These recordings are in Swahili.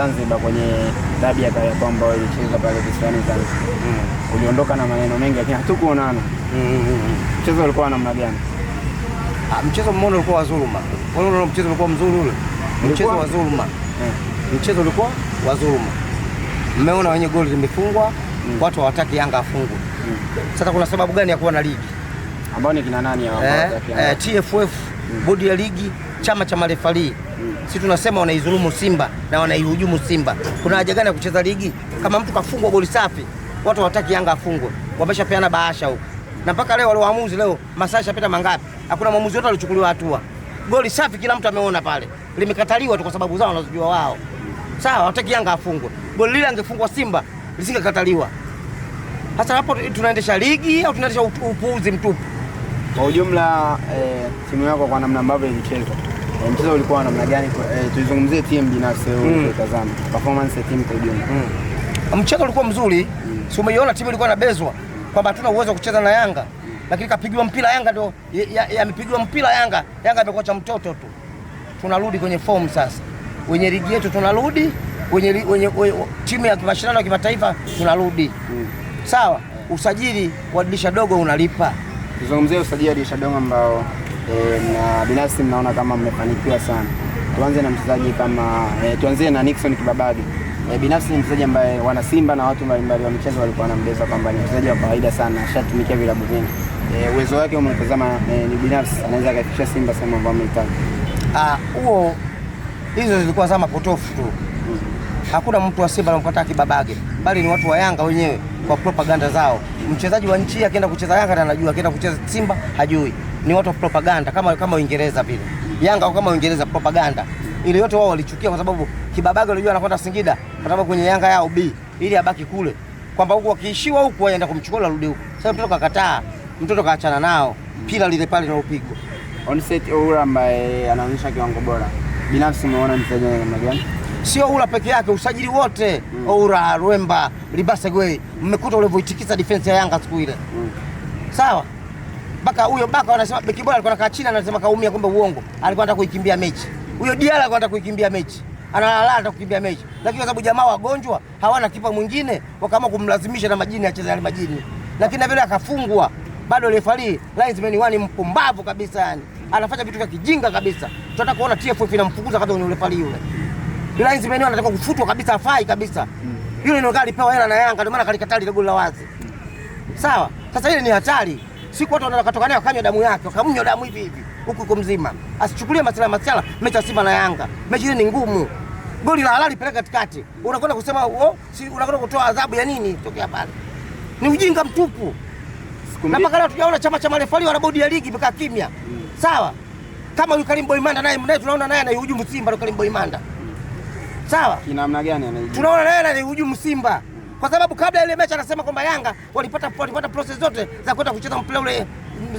Zanzibar kwenye dabi ya Kariakoo ambayo ilichezwa pale visiwani Zanzibar. Uliondoka na maneno mengi lakini hatukuonana. Mchezo ulikuwa namna gani? Mchezo mmoja ulikuwa wa dhuluma. Ule mchezo ulikuwa mzuri ule. Mchezo wa dhuluma. Mchezo ulikuwa wa dhuluma. Mmeona wenye goli limefungwa, watu hawataki Yanga afungwe. Sasa kuna sababu gani ya kuwa na ligi? Ambao ni kina nani hao? TFF, bodi ya ligi, chama cha marefali. Sisi tunasema wanaidhulumu Simba na wanaihujumu Simba. Kuna haja gani ya kucheza ligi? Kama mtu kafungwa goli safi, watu hawataki Yanga afungwe. Wameshapeana bahasha huko. Na mpaka leo wale waamuzi leo masaa yashapita mangapi? Hakuna mwamuzi wote alichukuliwa hatua. Goli safi kila mtu ameona pale. Limekataliwa tu kwa sababu zao wanazojua wao. Sawa, hawataki Yanga afungwe. Goli lile angefungwa Simba lisingekataliwa. Hasa hapo tunaendesha ligi au tunaendesha upuuzi mtupu? Kwa ujumla timu yako kwa namna ambavyo ilicheza, mchezo ulikuwa namna gani? Tulizungumzie timu binafsi ukitazama performance ya timu kwa ujumla. Mchezo ulikuwa mzuri. Si umeiona timu ilikuwa inabezwa kwamba hatuna uwezo wa kucheza na Yanga. Lakini kapigwa mpira Yanga ndio yamepigwa mpira Yanga amekuwa cha mtoto tu. Tunarudi kwenye form sasa. Wenye ligi yetu tunarudi, wenye timu ya mashindano ya kimataifa tunarudi. Sawa, usajili wa dirisha dogo unalipa. Tuzungumzie usajili wa dirisha dogo ambao na binafsi mnaona kama mmefanikiwa sana. Tuanze na mchezaji kama tuanzie na Nixon Kibabage. Binafsi ni mchezaji ambaye wana Simba na watu mbalimbali wa michezo walikuwa wanambeza kwamba ni mchezaji wa kawaida sana, ashatumikia vilabu vingi. Uwezo wake umetazama ni binafsi anaweza kufikisha Simba sema kwamba mtani. Hizo zilikuwa zama potofu tu. Hakuna mtu wa Simba anamkataa Kibabage, bali ni watu wa Yanga wenyewe kwa propaganda zao. Mchezaji wa nchi akienda kucheza Yanga anajua, akienda kucheza Simba hajui. Ni watu wa propaganda kama Uingereza vile. Yanga kama Uingereza propaganda. Ile yote wao walichukia kwa sababu Kibabage alijua anakwenda Singida kwa sababu kwenye Yanga yao B ili abaki kule. Kwamba huko wakiishiwa huko waenda kumchukua arudi huko. Sasa mtoto kakataa, mtoto kaachana nao. Pila lile pale na upigwa. Onset Oura ambaye anaonyesha kiwango bora. Binafsi umeona mchezaji namna gani? Sio Oura peke yake, usajili wote. Oura, Rwemba, Libasegwe, mmekuta ulivyoitikisa defense ya Yanga siku ile. Sawa? Baka wanasema beki bora alikuwa anakaa chini anasema kaumia, kumbe uongo. Alikuwa anataka kuikimbia mechi. Huyo Diala alikuwa anataka kuikimbia mechi. Analala anataka kukimbia mechi. Lakini kwa sababu jamaa wagonjwa, hawana kipa mwingine, wakaamua kumlazimisha na majini acheze yale majini. Lakini na vile akafungwa, bado referee linesman wani mpumbavu kabisa yani. Anafanya vitu vya kijinga kabisa. Tunataka kuona TFF inamfukuza kabisa yule referee yule. Linesman anataka kufutwa kabisa, afai kabisa. Yule ndio alipewa hela na Yanga, ndio maana kalikataa ile goli la wazi. Sawa? Sasa ile ni hatari. Siku watu wanatoka naye wakanywa damu yake, wakamnywa damu hivi huko mzima. Asichukulie masuala mechi ya Simba na Yanga. Mechi ile ni ngumu. Goli la halali peleka katikati. Unakwenda kusema unakwenda kutoa adhabu ya nini tokea pale? Ni ujinga mtupu. Na mpaka leo tunaona chama cha marefali wala bodi ya ligi imekaa kimya. Sawa? Kama huyu Karim Boimanda naye tunaona naye anahujumu Simba ndo Karim Boimanda. Sawa? Kina namna gani anahujumu? Tunaona naye anahujumu Simba. Kwa sababu kabla ile mechi anasema kwamba Yanga walipata process zote za kwenda kucheza mpira ule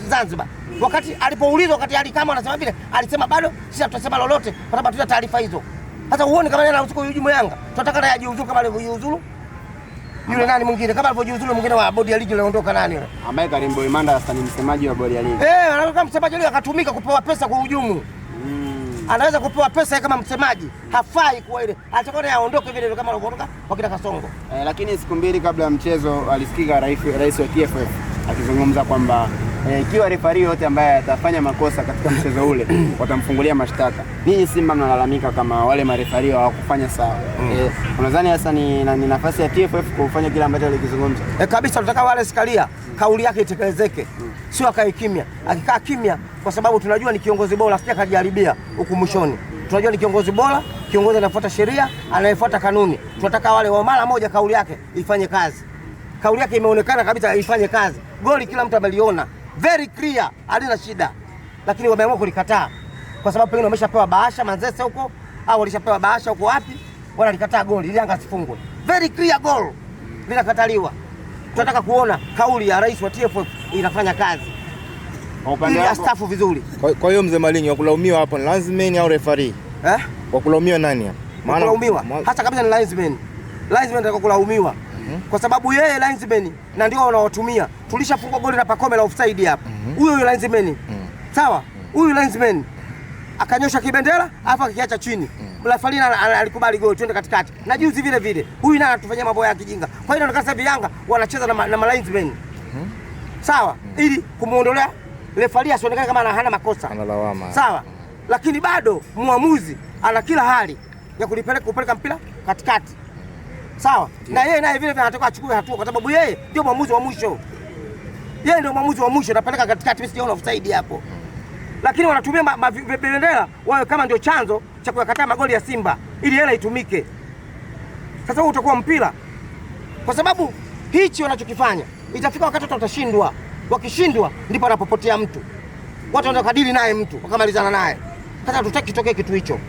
Zanzibar. Wakati alipoulizwa wakati alikama anasema vile alisema bado sisi tutasema lolote kwa sababu tuna taarifa hizo. Sasa uone kama yeye anataka kuhujumu Yanga. Tunataka naye ajiuzuru kama alivyojiuzuru. Yule nani mwingine kama alivyojiuzuru mwingine wa bodi ya ligi aliondoka nani yule? Ambaye Karim Boimanda hasa ni msemaji wa bodi ya ligi. Anataka msemaji yule akatumika kupewa pesa kwa hujumu. Anaweza kupewa pesa kama msemaji. Hafai kuwa ile. Atakwenda aondoke vile kama alivyoondoka wakina Kasongo. Lakini siku mbili kabla ya mchezo alisikika rais wa TFF akizungumza kwamba ikiwa refarii yote ambaye atafanya makosa katika mchezo ule watamfungulia mashtaka. Ninyi Simba mnalalamika kama wale marefarii hawakufanya sawa. Unadhani hasa ni nafasi ya TFF kufanya kile ambacho alikizungumza? Kabisa tunataka wale Sikalia kauli yake itekelezeke. Sio akae kimya. Akikaa kimya kwa sababu tunajua ni kiongozi bora, sija kajaribia huku mwishoni. Tunajua ni kiongozi bora, kiongozi anafuata sheria, anayefuata kanuni. Tunataka wale wa mara moja kauli yake ifanye kazi. Kauli yake imeonekana kabisa ifanye kazi. Goli kila mtu ameliona. Very clear, halina shida. Lakini wameamua kulikataa. Kwa sababu pengine wameshapewa bahasha Manzese huko au walishapewa bahasha huko wapi? Wanalikataa goli ili Yanga asifungwe. Very clear goal. Linakataliwa. Tunataka kuona kauli ya rais wa TFF inafanya kazi. Kwa upande wako stafu vizuri. Kwa hiyo mzee Malinyi wakulaumiwa hapo ni linesman au referee? Wakulaumiwa nani hapa? Maana kulaumiwa hata kabisa ni linesman. Linesman ndio kulaumiwa. Kwa sababu yeye linesman na ndio wanaotumia. Tulishafungwa goli na Pacome la offside hapa. Huyo linesman. Sawa? Huyu linesman akanyosha kibendera alafu akiacha chini. Refarii alikubali goli twende katikati. Na juzi vile vile. Huyu naye anatufanyia mambo ya kijinga. Kwa hiyo inaonekana sasa Yanga wanacheza na linesmen. Sawa? Ili kumuondolea refarii asionekane kama hana makosa. Analawama. Sawa? Lakini bado muamuzi ana kila hali ya kupeleka mpira katikati. Sawa? Na yeye naye vile vile anataka achukue hatua kwa sababu yeye ndio mwamuzi wa mwisho. Yeye ndio mwamuzi wa mwisho, anapeleka katikati, mimi sijaona offside hapo. Lakini wanatumia bendera wao kama ndio chanzo cha kuyakataa magoli ya Simba ili hela itumike. Sasa huo utakuwa mpira. Kwa sababu hichi wanachokifanya itafika wakati watu watashindwa. Wakishindwa ndipo anapopotea mtu. Watu wanataka kadiri naye mtu, wakamalizana naye. Sasa tutaki kitokee kitu hicho.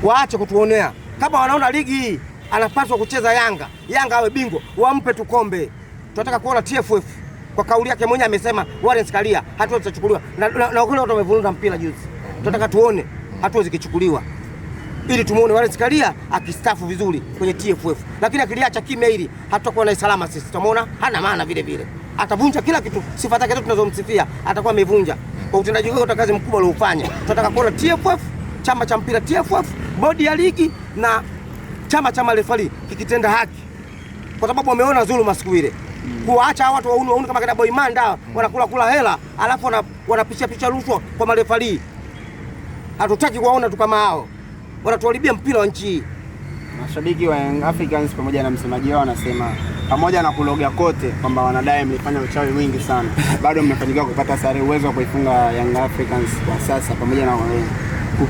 Waache kutuonea. Kama wanaona ligi hii anapaswa kucheza Yanga, Yanga awe bingwa, wampe tu kombe. Tunataka kuona TFF kwa kauli yake mwenyewe amesema Wallace Karia hatua zitachukuliwa. Na wale watu wamevurunda mpira juzi. Tunataka tuone hatua zikichukuliwa. Ili tumuone Wallace Karia akistafu vizuri kwenye TFF. Lakini akiliacha kimya hili hatakuwa na salama sisi. Tutamuona hana maana vile vile. Atavunja kila kitu, sifa zake zote tunazomsifia atakuwa amevunja. Kwa utendaji wake kazi mkubwa aliofanya. Tunataka kuona TFF, chama cha mpira TFF, bodi ya ligi na chama cha marefali kikitenda haki. Kwa sababu wameona dhuluma siku ile. Kuacha watu wauni kama kina Boy Manda wanakula hela alafu wanapicha rushwa kwa marefali. Hatutaki kuwaona tu kama hao. Wanatuharibia mpira wa nchi hii. Mashabiki wa Young Africans pamoja na msemaji wao wanasema pamoja na kuloga kote kwamba wanadai mlifanya uchawi mwingi sana, bado mmefanikiwa kupata sare. Uwezo wa kuifunga Young Africans kwa sasa pamoja na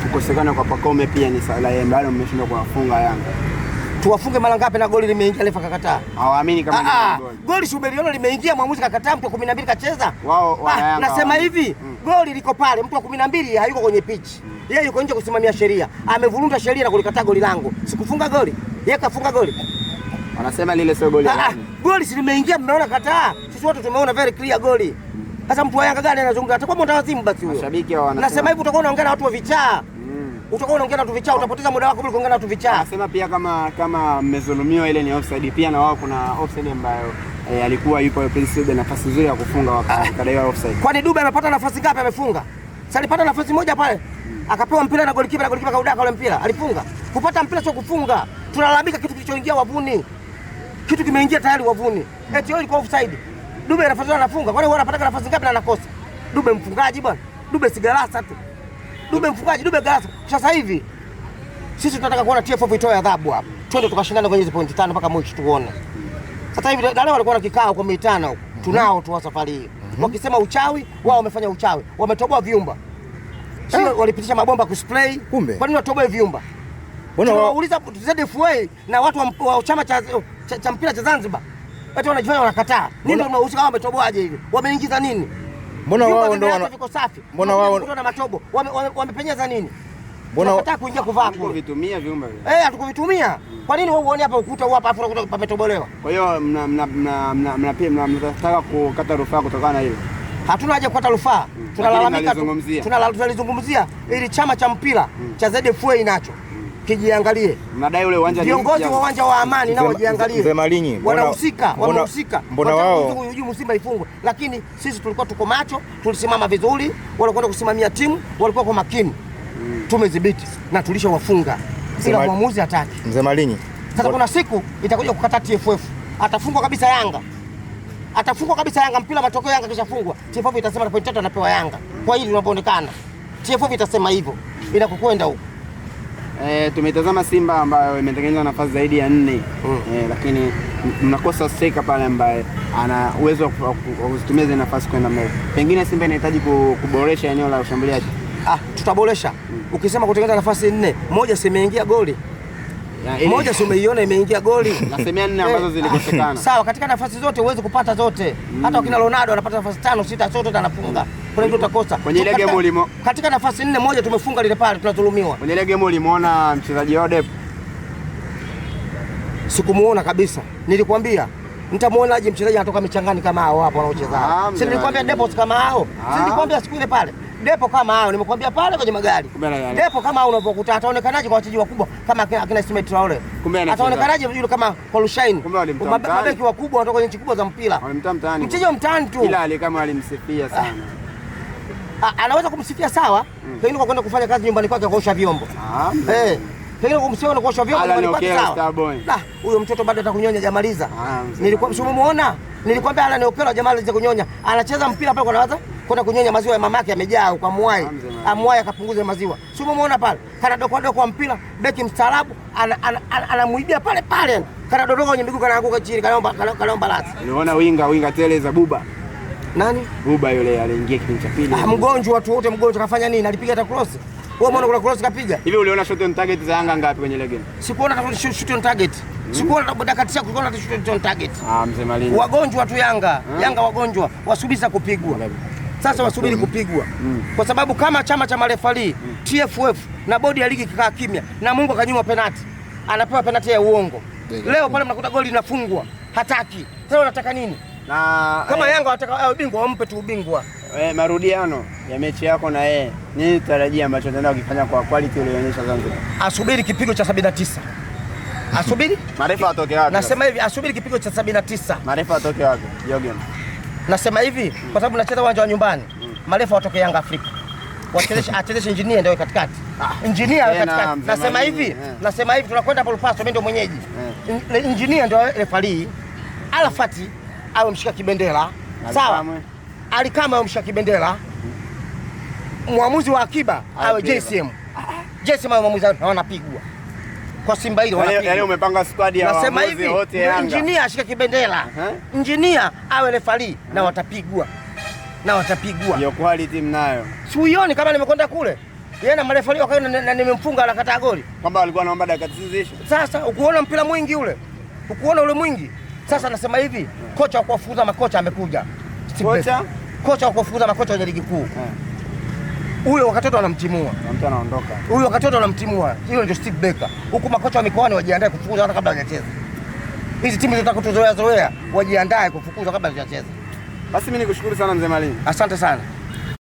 kukosekana kwa Pacome pia ni sala, bado mmeshindwa kuwafunga Yanga. Tuwafunge mara ngapi na goli limeingia refa kakataa? Hawaamini kama ni goli. Goli Shubeliona limeingia, mwamuzi kakataa, mtu wa 12 kacheza. Wao nasema hivi, goli liko pale, mtu wa 12 hayuko kwenye pitch. Yeye yuko nje kusimamia sheria. Amevurunda sheria na kulikataa goli langu. Sikufunga goli. Yeye kafunga goli. Wanasema lile sio goli. Goli si limeingia, mmeona kataa. Sisi wote tumeona very clear goli. Sasa mtu wa Yanga gani anazungumza? Atakuwa mtawazimu basi huyo. Mashabiki hao wanasema. Nasema hivi utakuwa unaongea na watu wa vichaa. Utakuwa unaongea na watu vichaa, utapoteza muda wako bila kuongea na watu vichaa. Nasema pia kama mmezulumiwa ile ni offside, pia na wao kuna offside ambayo alikuwa yupo Prince nafasi nzuri ya kufunga wakadaiwa offside. Kwani Dube amepata nafasi ngapi amefunga? Sasa alipata nafasi moja pale. Akapewa mpira na golikipa kaudaka ule mpira. Alifunga. Kupata mpira sio kufunga. Tunalalamika kitu kilichoingia wavuni. Kitu kimeingia tayari wavuni. Eti hiyo ilikuwa offside. Dube anafuata anafunga. Kwani wao anapata nafasi ngapi na anakosa? Dube mfungaji bwana. Dube si galasa tu. Dube mfungaji, Dube galasa. Sasa hivi sisi tunataka kuona TFF itoe adhabu hapa. Twende tukashindana kwenye hizo pointi 5 mpaka mwisho tuone. Sasa hivi leo walikuwa na kikao kwa mitano huko. Tunao tu safari hii. Wakisema uchawi, wao wamefanya uchawi. Wametoboa vyumba. Sio walipitisha mabomba kuspray. Kwa nini watoboe vyumba? Unauliza ZFA na watu wa chama cha mpira cha Zanzibar. Watu wanajifanya wanakataa. Nini ndio unahusika kama wametoboaje hivi? Wameingiza nini? Mbona wao ndio viko safi? Mbona wao na matobo? Wamepenyeza nini? Mbona wanataka kuingia kuvaa kule? Kuvitumia vyumba vile. Hatukuvitumia. Kwa nini wewe uone hapa ukuta huu hapa afu pametobolewa? Kwa hiyo mnataka kukata rufaa kutokana na hilo? Hatuna haja kukata rufaa. Tunalalamika, tunalizungumzia ili chama cha mpira cha ZFA inacho kijiangalie. Mnadai ule uwanja ni viongozi wa uwanja wa Amani nao jiangalie. Mzee Malinyi, wanahusika. Mbona wao hujumu Simba ifungwe, lakini sisi tulikuwa tuko macho, tulisimama vizuri, walikwenda kusimamia timu, walikuwa kwa makini. Tumedhibiti na tulishawafunga. Ila mwamuzi hataki. Mzee Malinyi. Sasa kuna siku itakuja kukata TFF. Atafungwa kabisa Yanga. Atafungwa kabisa Yanga, mpira matokeo Yanga kishafungwa. TFF itasema na point 3 anapewa Yanga. Kwa hili linavyoonekana. TFF itasema hivyo. Bila kukwenda huko. Tumetazama Simba ambayo imetengeneza nafasi zaidi ya 4. Lakini mnakosa striker pale ambaye ana uwezo wa kuzitumia zile nafasi kwenda mbele. Pengine Simba inahitaji kuboresha eneo la ushambuliaji. Tutaboresha. Ukisema kutengeneza nafasi 4, moja simeingia goli. Moja si umeiona imeingia goli. Nasemea 4 ambazo zilikosekana. Sawa, katika nafasi zote uweze kupata zote. Hata wakina Ronaldo anapata nafasi 5, 6 zote anafunga. Kwa nini utakosa? Kwenye ile game ulimo katika nafasi 4 moja tumefunga lile pale tunadhulumiwa. Kwenye ile game ulimuona mchezaji Odep? Sikumuona kabisa. Nilikwambia nitamuonaje mchezaji anatoka michangani kama hao hapo wanaocheza. Si nilikwambia Depo kama hao. Si nilikwambia siku ile pale. Depo kama hao nimekwambia pale kwenye magari. Depo kama hao unapokuta ataonekanaje kwa wachezaji wakubwa kama akina Ismail Traore? Ataonekanaje yule kama Palushaini? Mabeki wakubwa wanatoka kwenye nchi kubwa za mpira. Walimtaa mtaani. Mchezo mtaani tu. Ila kama alimsifia sana. Anaweza kumsifia sawa, pengine kwa kwenda kufanya kazi nyumbani kwake kuosha vyombo. Pengine kumsifia na kuosha vyombo nyumbani kwake sawa. Huyo mtoto bado atakunyonya jamaliza. Nilikuwa msimuona? Nilikwambia Alan Okello jamaliza kunyonya. Anacheza mpira pale anaanza kwenda kunyonya maziwa ya mamake yamejaa kwa Mwai. Amwai akapunguza maziwa. Si umemuona pale? Kana dokodo kwa mpira, beki mstaarabu anamuibia pale pale. Kana dodoka kwenye miguu kanaanguka chini, kanaomba lati. Uliona winga tele za Buba? Nani? Buba yule aliingia kipindi cha pili. Mgonjwa, watu wote mgonjwa, kafanya nini? Alipiga hata cross. Wewe umeona kuna cross kapiga? Hivi uliona shot on target za Yanga ngapi kwenye ile game? Sikuona hata shot on target. Sikuona dakika 90 kuona hata shot on target. Mzee Malini. Wagonjwa tu Yanga. Yanga wagonjwa, wasubiri kupigwa. Sasa wasubiri kupigwa. Kwa sababu kama chama cha marefali, TFF na bodi ya ligi kikaa kimya na Mungu akanyima penalti. Anapewa penalti ya uongo. Leo pale mnakuta goli linafungwa. Hataki. Sasa unataka nini? Na kama Yanga wanataka ubingwa wampe tu ubingwa. Marudiano ya mechi yako na yeye. Nini tarajia ambacho anaenda kukifanya kwa quality ulionyesha Zanzibar? Asubiri kipigo cha 79. Asubiri? Marefa atoke wapi? Nasema hivi, asubiri kipigo cha 79. Marefa atoke wapi? Jogen. Nasema hivi kwa sababu nacheza uwanja wa nyumbani. Marefa watoke Yanga Afrika. Achezeshe engineer ndio katikati. Engineer katikati. Nasema hivi tunakwenda Paul Paso, mimi ndio mwenyeji. Engineer ndio referee. Alafati awe mshika kibendera. Sawa? Alikama awe mshika kibendera. Muamuzi wa akiba awe JCM. JCM awe muamuzi wanapigwa. Kwa Simba hilo wanapigwa. Yaani umepanga squad ya waamuzi wote Yanga. Engineer ashika kibendera. Engineer awe referee na watapigwa. Hiyo quality mnayo. Si uioni kama nimekwenda kule? Yeye na marefali wakawa na nimemfunga alakataa goli. Kwamba walikuwa wanaomba dakika 90 zisho. Sasa ukuona mpira mwingi ule. Ukuona ule mwingi. Sasa nasema hivi, kocha wa kuwafukuza makocha amekuja. Kocha wa kuwafukuza makocha wa ligi kuu. Huyo wakatoto anamtimua. Mtu anaondoka. Huyo wakatoto anamtimua. Hiyo ndio Steve Becker. Huku makocha wa mikoani wajiandae kufukuza hata kabla hajacheza. Hizi timu zinataka kutuzoea wajiandae kufukuza kabla hajacheza. Basi mimi nikushukuru sana Mzee Malini. Asante sana.